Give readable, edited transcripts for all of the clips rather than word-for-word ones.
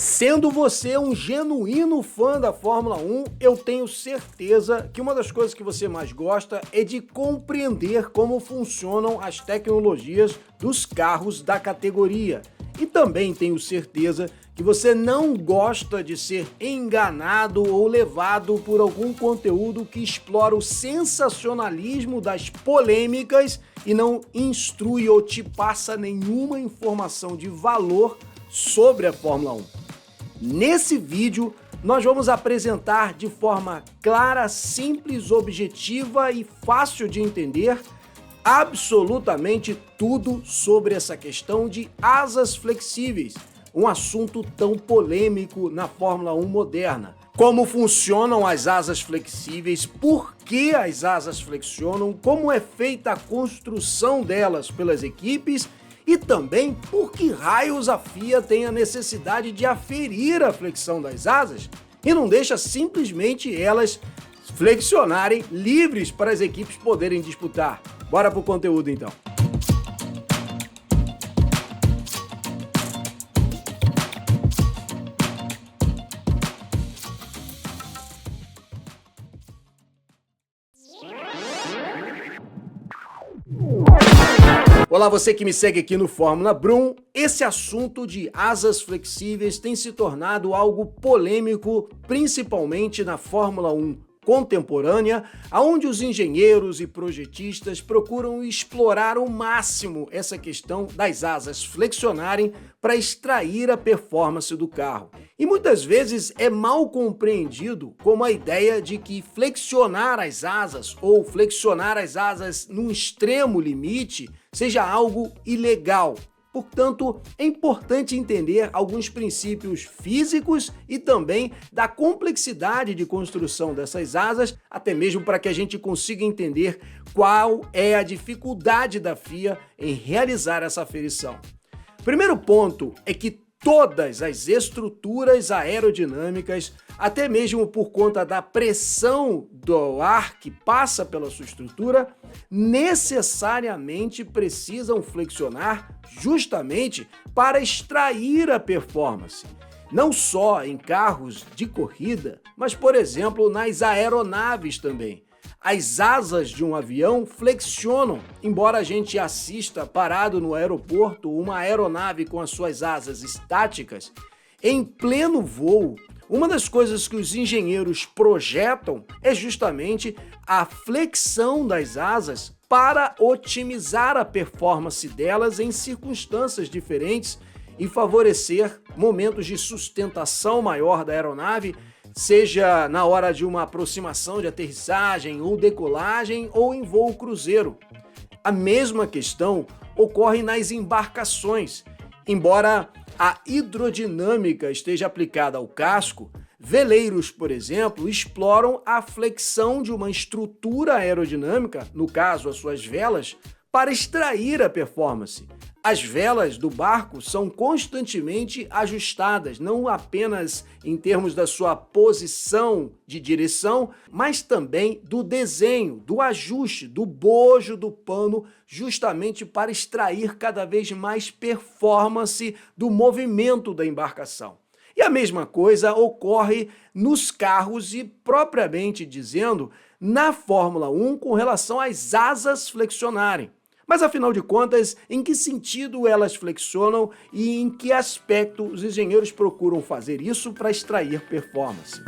Sendo você um genuíno fã da Fórmula 1, eu tenho certeza que uma das coisas que você mais gosta é de compreender como funcionam as tecnologias dos carros da categoria. E também tenho certeza que você não gosta de ser enganado ou levado por algum conteúdo que explora o sensacionalismo das polêmicas e não instrui ou te passa nenhuma informação de valor sobre a Fórmula 1. Nesse vídeo, nós vamos apresentar de forma clara, simples, objetiva e fácil de entender absolutamente tudo sobre essa questão de asas flexíveis, um assunto tão polêmico na Fórmula 1 moderna. Como funcionam as asas flexíveis, por que as asas flexionam, como é feita a construção delas pelas equipes e também por que raios a FIA tem a necessidade de aferir a flexão das asas e não deixa simplesmente elas flexionarem livres para as equipes poderem disputar. Bora pro conteúdo então. Olá, você que me segue aqui no Fórmula Brum. Esse assunto de asas flexíveis tem se tornado algo polêmico, principalmente na Fórmula 1 contemporânea, onde os engenheiros e projetistas procuram explorar ao máximo essa questão das asas flexionarem para extrair a performance do carro. E muitas vezes é mal compreendido como a ideia de que flexionar as asas ou flexionar as asas num extremo limite seja algo ilegal. Portanto, é importante entender alguns princípios físicos e também da complexidade de construção dessas asas, até mesmo para que a gente consiga entender qual é a dificuldade da FIA em realizar essa aferição. Primeiro ponto é que todas as estruturas aerodinâmicas, até mesmo por conta da pressão do ar que passa pela sua estrutura, necessariamente precisam flexionar justamente para extrair a performance. Não só em carros de corrida, mas, por exemplo, nas aeronaves também. As asas de um avião flexionam, embora a gente assista parado no aeroporto uma aeronave com as suas asas estáticas, em pleno voo. Uma das coisas que os engenheiros projetam é justamente a flexão das asas para otimizar a performance delas em circunstâncias diferentes e favorecer momentos de sustentação maior da aeronave, seja na hora de uma aproximação de aterrissagem ou decolagem ou em voo cruzeiro. A mesma questão ocorre nas embarcações. Embora a hidrodinâmica esteja aplicada ao casco, veleiros, por exemplo, exploram a flexão de uma estrutura aerodinâmica, no caso as suas velas, para extrair a performance. As velas do barco são constantemente ajustadas, não apenas em termos da sua posição de direção, mas também do desenho, do ajuste, do bojo do pano, justamente para extrair cada vez mais performance do movimento da embarcação. E a mesma coisa ocorre nos carros e, propriamente dizendo, na Fórmula 1 com relação às asas flexionarem. Mas, afinal de contas, em que sentido elas flexionam e em que aspecto os engenheiros procuram fazer isso para extrair performance?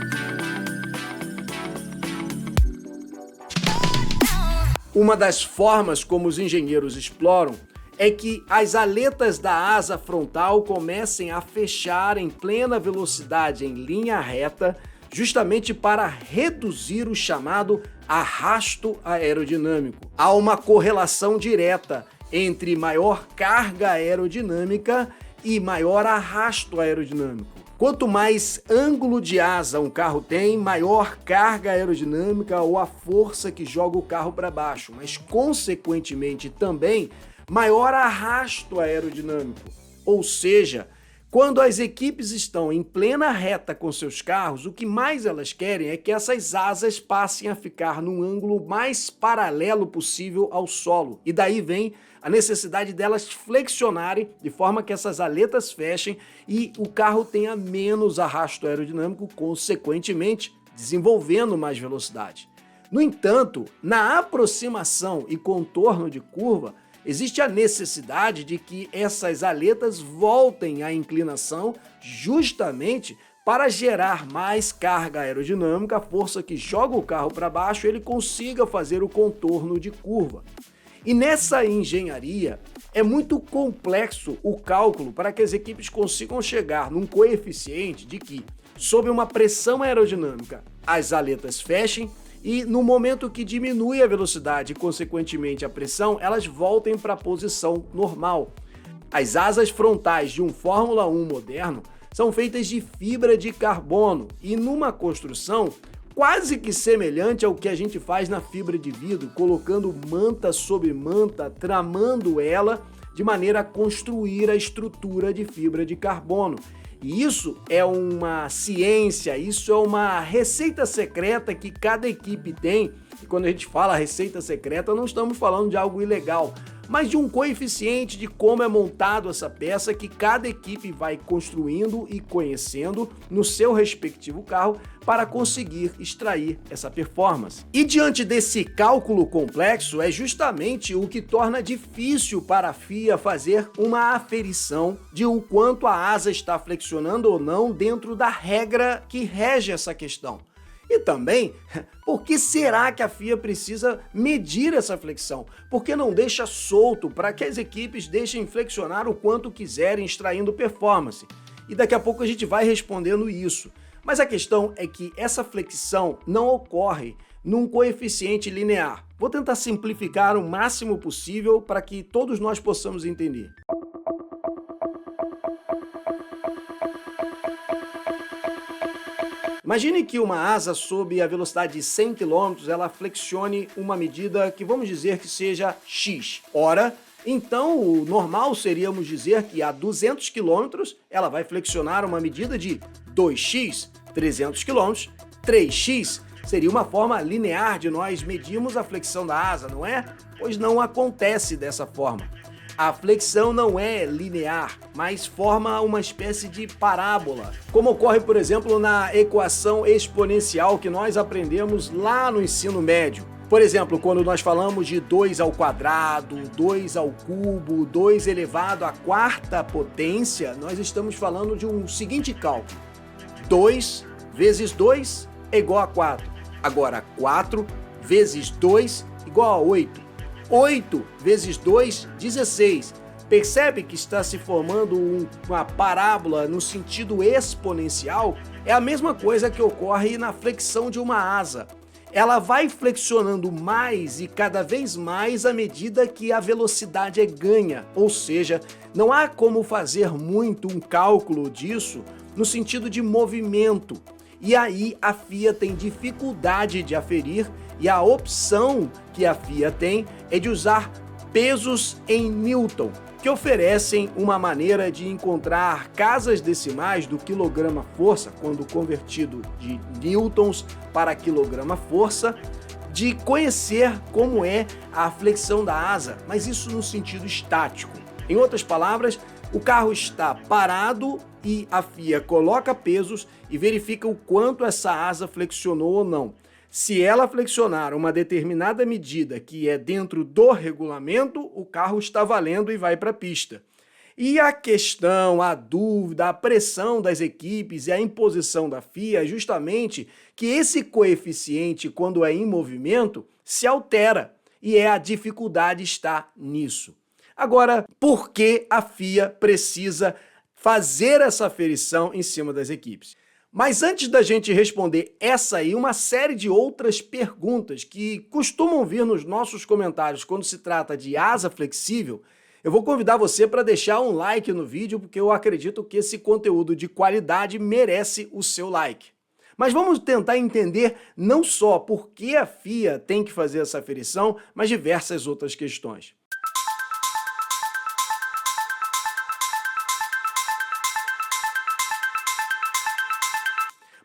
Uma das formas como os engenheiros exploram é que as aletas da asa frontal comecem a fechar em plena velocidade em linha reta, justamente para reduzir o chamado arrasto aerodinâmico. Há uma correlação direta entre maior carga aerodinâmica e maior arrasto aerodinâmico. Quanto mais ângulo de asa um carro tem, maior carga aerodinâmica ou a força que joga o carro para baixo, mas consequentemente também maior arrasto aerodinâmico. Ou seja, Quando as equipes estão em plena reta com seus carros, o que mais elas querem é que essas asas passem a ficar num ângulo mais paralelo possível ao solo. E daí vem a necessidade delas flexionarem de forma que essas aletas fechem e o carro tenha menos arrasto aerodinâmico, consequentemente desenvolvendo mais velocidade. No entanto, na aproximação e contorno de curva, existe a necessidade de que essas aletas voltem à inclinação justamente para gerar mais carga aerodinâmica, a força que joga o carro para baixo, ele consiga fazer o contorno de curva. E nessa engenharia é muito complexo o cálculo para que as equipes consigam chegar num coeficiente de que, sob uma pressão aerodinâmica, as aletas fechem e no momento que diminui a velocidade e, consequentemente, a pressão, elas voltem para a posição normal. As asas frontais de um Fórmula 1 moderno são feitas de fibra de carbono e numa construção quase que semelhante ao que a gente faz na fibra de vidro, colocando manta sobre manta, tramando ela de maneira a construir a estrutura de fibra de carbono. E isso é uma ciência, isso é uma receita secreta que cada equipe tem. E quando a gente fala receita secreta, não estamos falando de algo ilegal, mas de um coeficiente de como é montado essa peça que cada equipe vai construindo e conhecendo no seu respectivo carro para conseguir extrair essa performance. E diante desse cálculo complexo é justamente o que torna difícil para a FIA fazer uma aferição de o quanto a asa está flexionando ou não dentro da regra que rege essa questão. E também, por que será que a FIA precisa medir essa flexão? Por que não deixa solto para que as equipes deixem flexionar o quanto quiserem, extraindo performance? E daqui a pouco a gente vai respondendo isso. Mas a questão é que essa flexão não ocorre num coeficiente linear. Vou tentar simplificar o máximo possível para que todos nós possamos entender. Imagine que uma asa sob a velocidade de 100 km, ela flexione uma medida que vamos dizer que seja x. Ora, então o normal seríamos dizer que a 200 km ela vai flexionar uma medida de 2x, 300 km, 3x. Seria uma forma linear de nós medirmos a flexão da asa, não é? Pois não acontece dessa forma. A flexão não é linear, mas forma uma espécie de parábola, como ocorre, por exemplo, na equação exponencial que nós aprendemos lá no ensino médio. Por exemplo, quando nós falamos de 2 ao quadrado, 2 ao cubo, 2 elevado à quarta potência, nós estamos falando de um seguinte cálculo. 2 vezes 2 é igual a 4. Agora, 4 vezes 2 igual a 8. 8 vezes 2, 16. Percebe que está se formando uma parábola no sentido exponencial? É a mesma coisa que ocorre na flexão de uma asa. Ela vai flexionando mais e cada vez mais à medida que a velocidade é ganha. Ou seja, não há como fazer muito um cálculo disso no sentido de movimento. E aí a FIA tem dificuldade de aferir e a opção que a FIA tem é de usar pesos em Newton, que oferecem uma maneira de encontrar casas decimais do quilograma-força, quando convertido de newtons para quilograma-força, de conhecer como é a flexão da asa, mas isso no sentido estático. Em outras palavras, o carro está parado e a FIA coloca pesos e verifica o quanto essa asa flexionou ou não. Se ela flexionar uma determinada medida que é dentro do regulamento, o carro está valendo e vai para a pista. E a questão, a dúvida, a pressão das equipes e a imposição da FIA é justamente que esse coeficiente, quando é em movimento, se altera. E a dificuldade está nisso. Agora, por que a FIA precisa fazer essa aferição em cima das equipes? Mas antes da gente responder essa e uma série de outras perguntas que costumam vir nos nossos comentários quando se trata de asa flexível, eu vou convidar você para deixar um like no vídeo, porque eu acredito que esse conteúdo de qualidade merece o seu like. Mas vamos tentar entender não só por que a FIA tem que fazer essa aferição, mas diversas outras questões.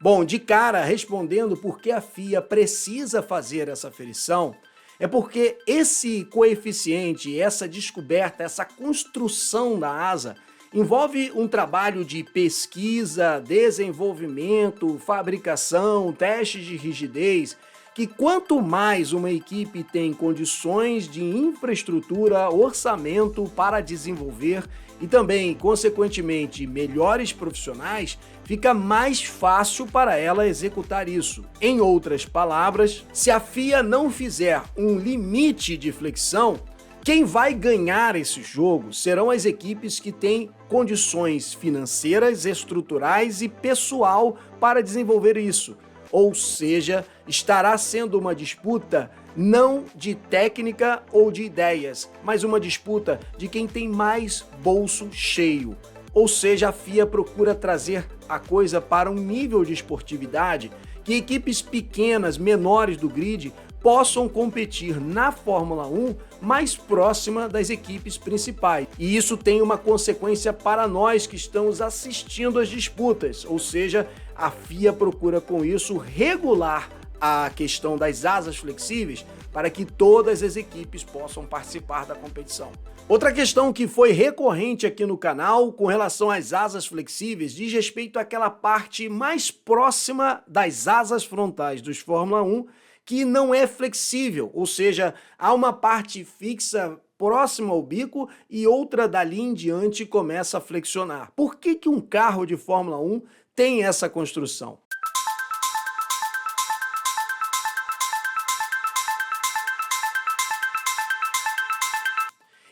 Bom, de cara, respondendo por que a FIA precisa fazer essa aferição, é porque esse coeficiente, essa descoberta, essa construção da asa envolve um trabalho de pesquisa, desenvolvimento, fabricação, testes de rigidez, que quanto mais uma equipe tem condições de infraestrutura, orçamento para desenvolver e também, consequentemente, melhores profissionais, fica mais fácil para ela executar isso. Em outras palavras, se a FIA não fizer um limite de flexão, quem vai ganhar esse jogo serão as equipes que têm condições financeiras, estruturais e pessoal para desenvolver isso. Ou seja, estará sendo uma disputa não de técnica ou de ideias, mas uma disputa de quem tem mais bolso cheio. Ou seja, a FIA procura trazer a coisa para um nível de esportividade que equipes pequenas, menores do grid, possam competir na Fórmula 1 mais próxima das equipes principais. E isso tem uma consequência para nós que estamos assistindo às disputas, ou seja, a FIA procura com isso regular a questão das asas flexíveis para que todas as equipes possam participar da competição. Outra questão que foi recorrente aqui no canal com relação às asas flexíveis diz respeito àquela parte mais próxima das asas frontais dos Fórmula 1 que não é flexível, ou seja, há uma parte fixa próxima ao bico e outra dali em diante começa a flexionar. Por que um carro de Fórmula 1 tem essa construção?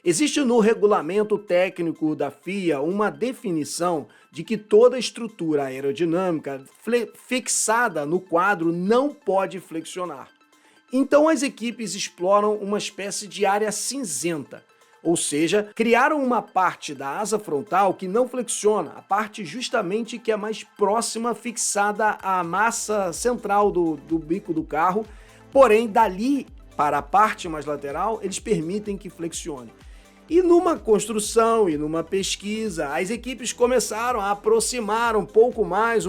Existe no regulamento técnico da FIA uma definição de que toda estrutura aerodinâmica fixada no quadro não pode flexionar. Então as equipes exploram uma espécie de área cinzenta, ou seja, criaram uma parte da asa frontal que não flexiona, a parte justamente que é mais próxima fixada à massa central do bico do carro, porém dali para a parte mais lateral eles permitem que flexione. E numa construção e numa pesquisa, as equipes começaram a aproximar um pouco mais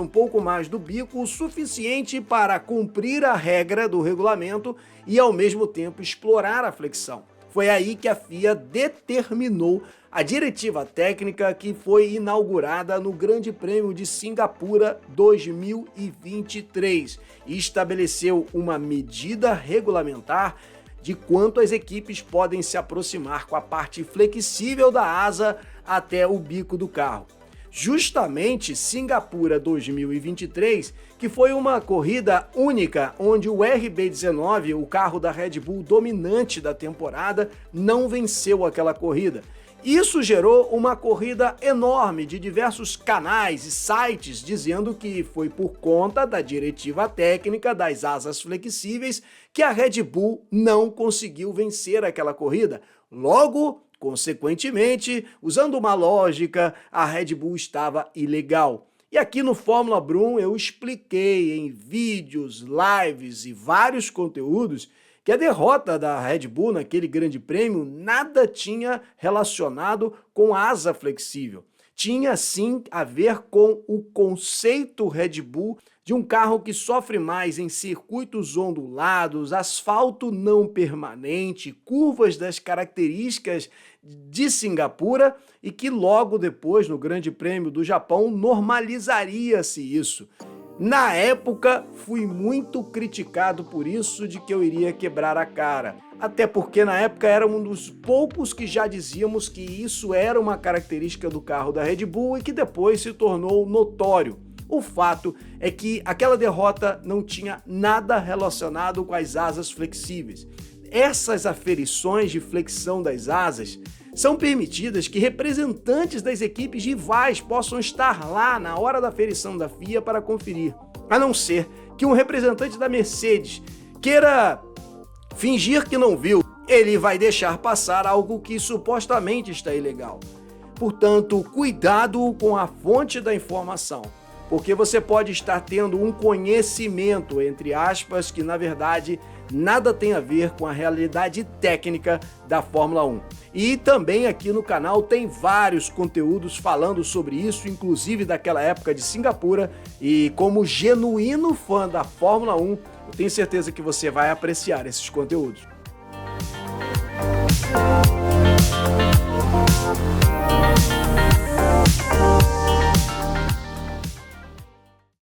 do bico, o suficiente para cumprir a regra do regulamento e ao mesmo tempo explorar a flexão. Foi aí que a FIA determinou a diretiva técnica que foi inaugurada no Grande Prêmio de Singapura 2023 e estabeleceu uma medida regulamentar de quanto as equipes podem se aproximar com a parte flexível da asa até o bico do carro. Justamente Singapura 2023, que foi uma corrida única onde o RB19, o carro da Red Bull dominante da temporada, não venceu aquela corrida. Isso gerou uma corrida enorme de diversos canais e sites dizendo que foi por conta da diretiva técnica das asas flexíveis que a Red Bull não conseguiu vencer aquela corrida. Logo, consequentemente, usando uma lógica, a Red Bull estava ilegal. E aqui no Fórmula Brum eu expliquei em vídeos, lives e vários conteúdos que a derrota da Red Bull naquele grande prêmio nada tinha relacionado com a asa flexível. Tinha sim a ver com o conceito Red Bull de um carro que sofre mais em circuitos ondulados, asfalto não permanente, curvas das características de Singapura e que logo depois, no Grande Prêmio do Japão, normalizaria-se isso. Na época, fui muito criticado por isso de que eu iria quebrar a cara. Até porque na época era um dos poucos que já dizíamos que isso era uma característica do carro da Red Bull e que depois se tornou notório. O fato é que aquela derrota não tinha nada relacionado com as asas flexíveis. Essas aferições de flexão das asas são permitidas que representantes das equipes rivais possam estar lá na hora da aferição da FIA para conferir, a não ser que um representante da Mercedes queira fingir que não viu, ele vai deixar passar algo que supostamente está ilegal. Portanto, cuidado com a fonte da informação. porque você pode estar tendo um conhecimento, entre aspas, que na verdade nada tem a ver com a realidade técnica da Fórmula 1. E também aqui no canal tem vários conteúdos falando sobre isso, inclusive daquela época de Singapura, e como genuíno fã da Fórmula 1, eu tenho certeza que você vai apreciar esses conteúdos.